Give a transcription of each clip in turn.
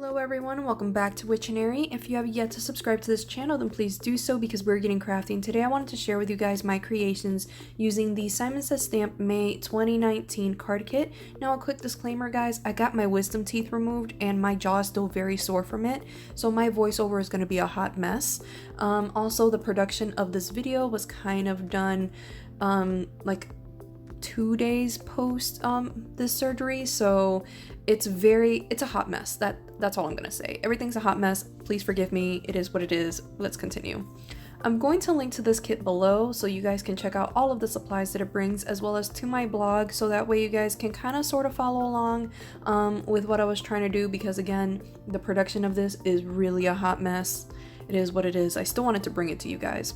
Hello everyone, welcome back to Witchtionery. If you have yet to subscribe to this channel, then please do so because we're getting crafty. And today I wanted to share with you guys my creations using the Simon Says Stamp May 2019 card kit. Now a quick disclaimer guys, I got my wisdom teeth removed and my jaw is still very sore from it, so my voiceover is going to be a hot mess. Also the production of this video was kind of done like 2 days post this surgery, so it's a hot mess. That's all I'm gonna say. Everything's a hot mess. Please forgive me. It is what it is. Let's continue. I'm going to link to this kit below so you guys can check out all of the supplies that it brings, as well as to my blog, so that way you guys can kind of sort of follow along with what I was trying to do, because again, the production of this is really a hot mess. It is what it is. I still wanted to bring it to you guys.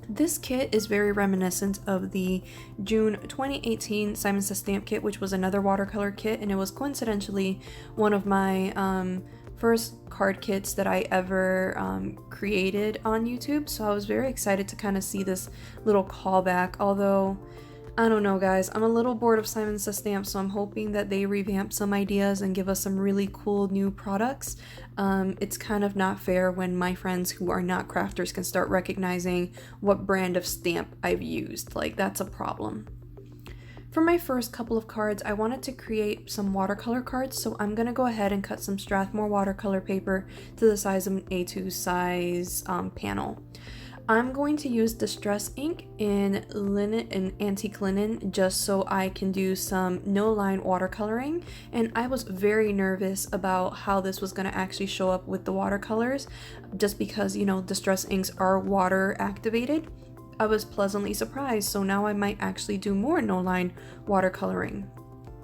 This kit is very reminiscent of the June 2018 Simon Says Stamp kit, which was another watercolor kit, and it was coincidentally one of my first card kits that I ever created on YouTube, so I was very excited to kind of see this little callback, although I don't know guys, I'm a little bored of Simon Says Stamp, so I'm hoping that they revamp some ideas and give us some really cool new products. It's kind of not fair when my friends who are not crafters can start recognizing what brand of stamp I've used. Like, that's a problem. For my first couple of cards, I wanted to create some watercolor cards, so I'm going to go ahead and cut some Strathmore watercolor paper to the size of an A2 size panel. I'm going to use Distress ink in linen and antique linen just so I can do some no line watercoloring, and I was very nervous about how this was going to actually show up with the watercolors, just because, you know, Distress inks are water activated. I was pleasantly surprised, so now I might actually do more no line watercoloring.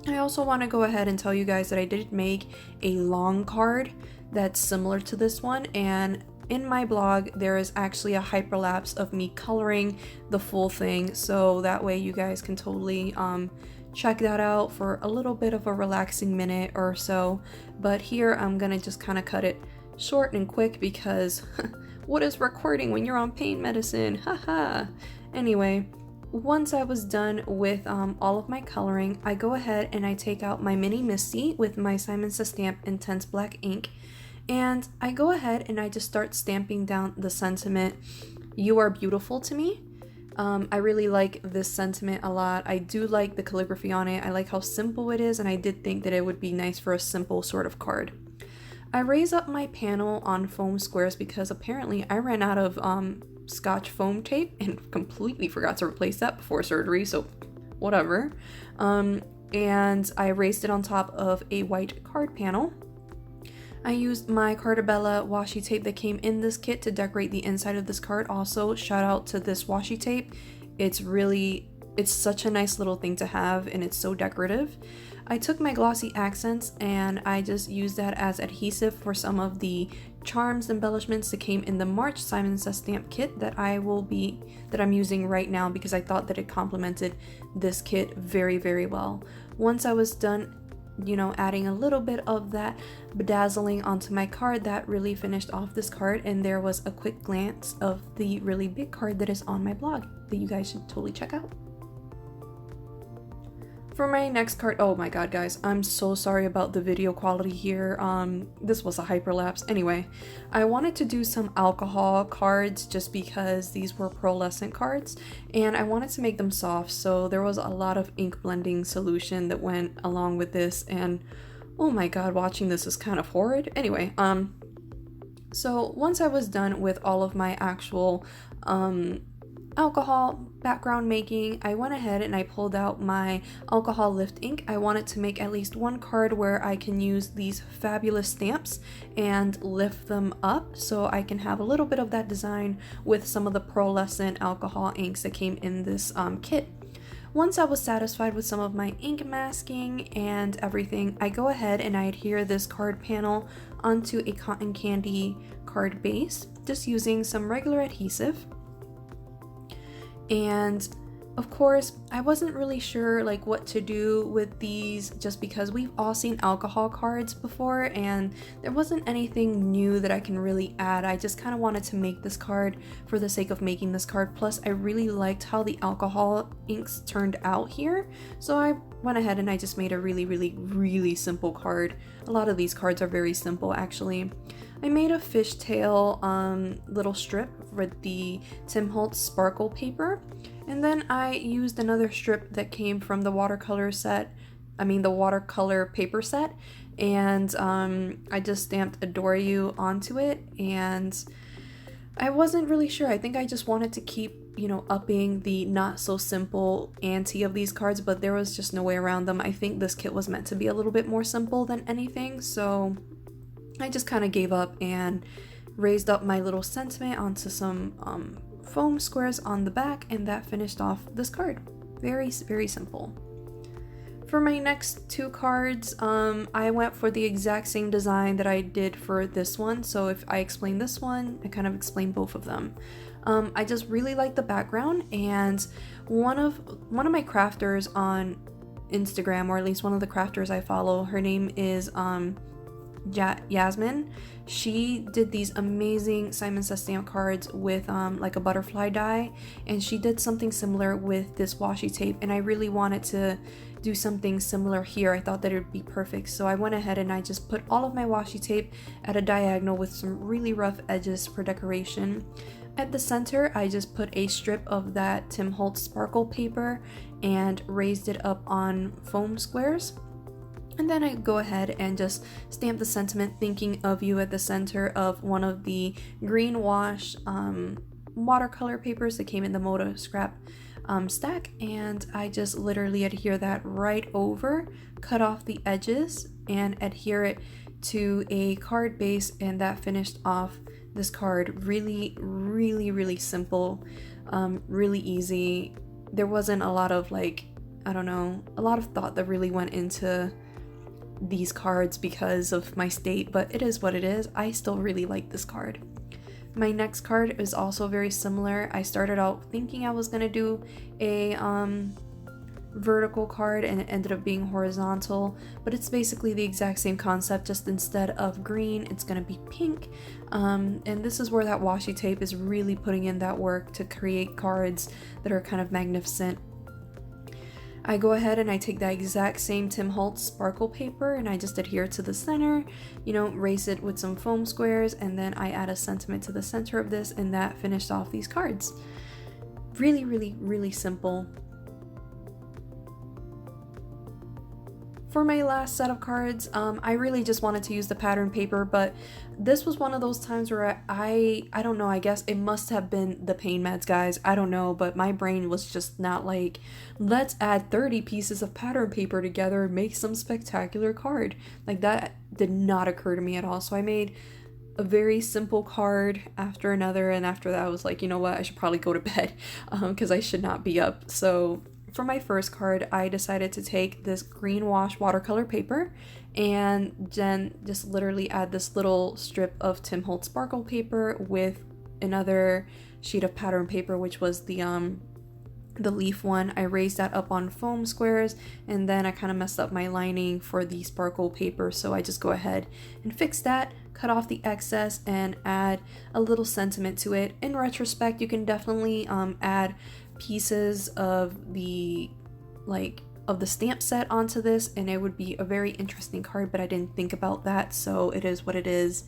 I also want to go ahead and tell you guys that I did make a long card that's similar to this one, and in my blog there is actually a hyperlapse of me coloring the full thing, so that way you guys can totally check that out for a little bit of a relaxing minute or so. But here I'm gonna just kind of cut it short and quick because what is recording when you're on pain medicine? Haha. Anyway, once I was done with all of my coloring, I go ahead and I take out my mini Misty with my Simon Says Stamp Intense Black ink, and I go ahead and I just start stamping down the sentiment, "You are beautiful to me." I really like this sentiment a lot. I do like the calligraphy on it. I like how simple it is, and I did think that it would be nice for a simple sort of card. I raise up my panel on foam squares because apparently I ran out of Scotch foam tape and completely forgot to replace that before surgery, so whatever. And I raised it on top of a white card panel. I used my Cartabella washi tape that came in this kit to decorate the inside of this card. Also, shout out to this washi tape. It's such a nice little thing to have, and it's so decorative. I took my glossy accents and I just used that as adhesive for some of the charms embellishments that came in the March Simon Says Stamp kit that I'm using right now, because I thought that it complemented this kit very, very well. Once I was done, you know, adding a little bit of that bedazzling onto my card, that really finished off this card, and there was a quick glance of the really big card that is on my blog that you guys should totally check out. For my next card, oh my god guys, I'm so sorry about the video quality here. This was a hyperlapse. Anyway, I wanted to do some alcohol cards just because these were pearlescent cards, and I wanted to make them soft, so there was a lot of ink blending solution that went along with this, and oh my god, watching this is kind of horrid. Anyway, so once I was done with all of my actual alcohol background making, I went ahead and I pulled out my alcohol lift ink. I wanted to make at least one card where I can use these fabulous stamps and lift them up so I can have a little bit of that design with some of the pearlescent alcohol inks that came in this kit. Once I was satisfied with some of my ink masking and everything, I go ahead and I adhere this card panel onto a cotton candy card base, just using some regular adhesive. And Of course, I wasn't really sure like what to do with these just because we've all seen alcohol cards before and there wasn't anything new that I can really add. I just kind of wanted to make this card for the sake of making this card. Plus, I really liked how the alcohol inks turned out here. So I went ahead and I just made a really simple card. A lot of these cards are very simple actually. I made a fishtail little strip with the Tim Holtz sparkle paper. And then I used another strip that came from the watercolor paper set, and I just stamped Adore You onto it, and I wasn't really sure. I think I just wanted to keep, upping the not so simple ante of these cards, but there was just no way around them. I think this kit was meant to be a little bit more simple than anything, so I just kind of gave up and raised up my little sentiment onto some foam squares on the back, and that finished off this card. Very simple. For my next two cards, I went for the exact same design that I did for this one, so if I explain this one, I kind of explain both of them. I just really like the background, and one of my crafters on Instagram, or at least one of the crafters I follow, her name is Yasmin. She did these amazing Simon Says stamp cards with like a butterfly die, and she did something similar with this washi tape, and I really wanted to do something similar here. I thought that it would be perfect, so I went ahead and I just put all of my washi tape at a diagonal with some really rough edges for decoration. At the center, I just put a strip of that Tim Holtz sparkle paper and raised it up on foam squares. And then I go ahead and just stamp the sentiment thinking of you at the center of one of the green wash watercolor papers that came in the Moto Scrap stack, and I just literally adhere that right over, cut off the edges, and adhere it to a card base, and that finished off this card. Really simple, really easy. There wasn't a lot of a lot of thought that really went into these cards because of my state, but it is what it is. I still really like this card. My next card is also very similar. I started out thinking I was gonna do a vertical card, and it ended up being horizontal, but it's basically the exact same concept, just instead of green it's gonna be pink, and this is where that washi tape is really putting in that work to create cards that are kind of magnificent. I go ahead and I take that exact same Tim Holtz sparkle paper and I just adhere to the center, raise it with some foam squares, and then I add a sentiment to the center of this, and that finished off these cards. Really simple. For my last set of cards, I really just wanted to use the pattern paper, but this was one of those times where I don't know, I guess it must have been the pain meds, guys. I don't know, but my brain was just not like, let's add 30 pieces of pattern paper together and make some spectacular card. Like, that did not occur to me at all. So I made a very simple card after another, and after that I was like, you know what, I should probably go to bed because I should not be up. So for my first card, I decided to take this green wash watercolor paper and then just literally add this little strip of Tim Holtz sparkle paper with another sheet of pattern paper, which was the leaf one. I raised that up on foam squares, and then I kind of messed up my lining for the sparkle paper, so I just go ahead and fix that, cut off the excess, and add a little sentiment to it. In retrospect, you can definitely add pieces of the stamp set onto this, and it would be a very interesting card, but I didn't think about that, so it is what it is.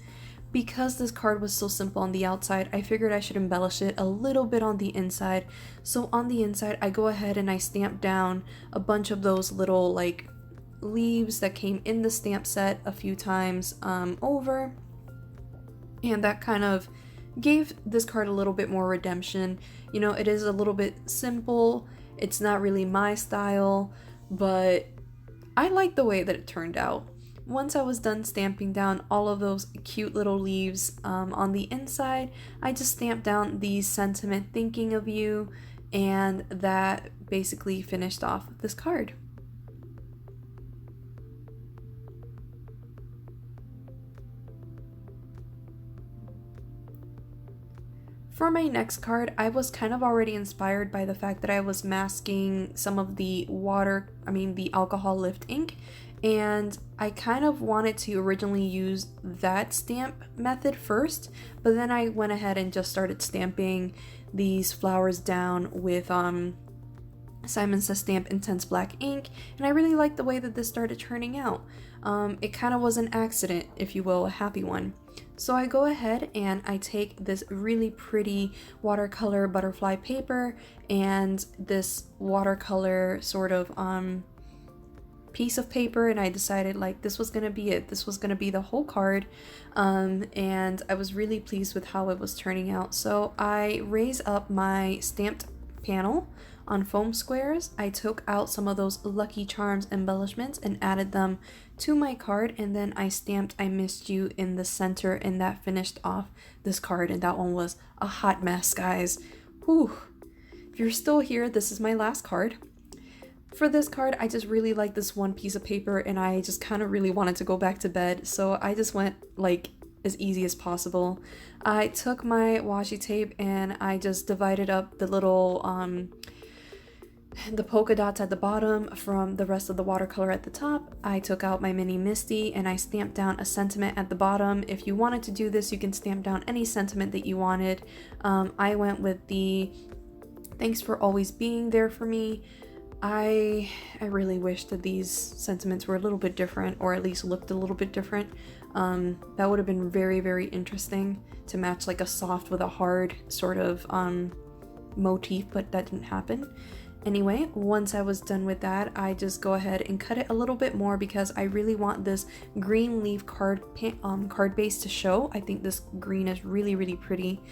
Because this card was so simple on the outside, I figured I should embellish it a little bit on the inside. So on the inside, I go ahead and I stamp down a bunch of those little leaves that came in the stamp set a few times over, and that kind of gave this card a little bit more redemption. It is a little bit simple, it's not really my style, but I like the way that it turned out. Once I was done stamping down all of those cute little leaves on the inside, I just stamped down the sentiment thinking of you, and that basically finished off this card. For my next card, I was kind of already inspired by the fact that I was masking some of the the alcohol lift ink, and I kind of wanted to originally use that stamp method first, but then I went ahead and just started stamping these flowers down with Simon Says Stamp Intense Black ink, and I really liked the way that this started turning out. It kind of was an accident, if you will, a happy one. So I go ahead and I take this really pretty watercolor butterfly paper and this watercolor sort of piece of paper, and I decided like this was gonna be it. This was gonna be the whole card, and I was really pleased with how it was turning out. So I raise up my stamped panel on foam squares. I took out some of those Lucky Charms embellishments and added them to my card, and then I stamped I Missed You in the center, and that finished off this card, and that one was a hot mess, guys. Whew. If you're still here, this is my last card. For this card, I just really like this one piece of paper, and I just kind of really wanted to go back to bed, so I just went like as easy as possible. I took my washi tape and I just divided up the little the polka dots at the bottom from the rest of the watercolor at the top. I took out my mini Misty and I stamped down a sentiment at the bottom. If you wanted to do this, you can stamp down any sentiment that you wanted. I went with the "Thanks for always being there for me." I really wish that these sentiments were a little bit different, or at least looked a little bit different. That would have been very, very interesting to match like a soft with a hard sort of motif, but that didn't happen. Anyway, once I was done with that, I just go ahead and cut it a little bit more because I really want this green leaf card base to show. I think this green is really, really pretty.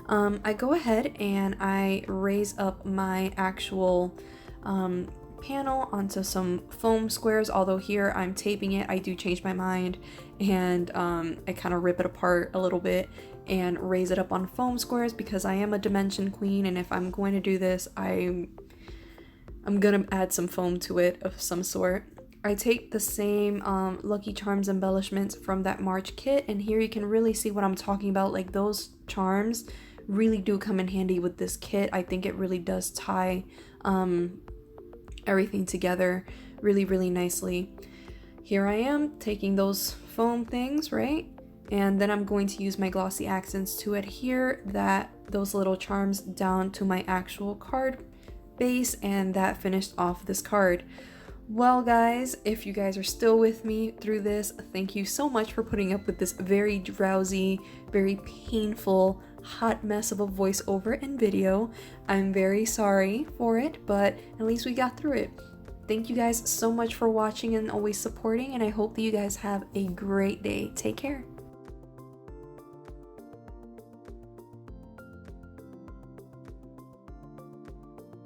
I go ahead and I raise up my actual panel onto some foam squares, although here I'm taping it. I do change my mind and I kind of rip it apart a little bit and raise it up on foam squares because I am a dimension queen, and if I'm going to do this, I'm gonna add some foam to it of some sort. I take the same Lucky Charms embellishments from that March kit, and here you can really see what I'm talking about. Like, those charms really do come in handy with this kit. I think it really does tie everything together really, really nicely. Here I am taking those foam things, right? And then I'm going to use my glossy accents to adhere those little charms down to my actual card base, and that finished off this card. Well, guys, if you guys are still with me through this, thank you so much for putting up with this very drowsy, very painful, hot mess of a voiceover and video. I'm very sorry for it, but at least we got through it. Thank you guys so much for watching and always supporting, and I hope that you guys have a great day. Take care.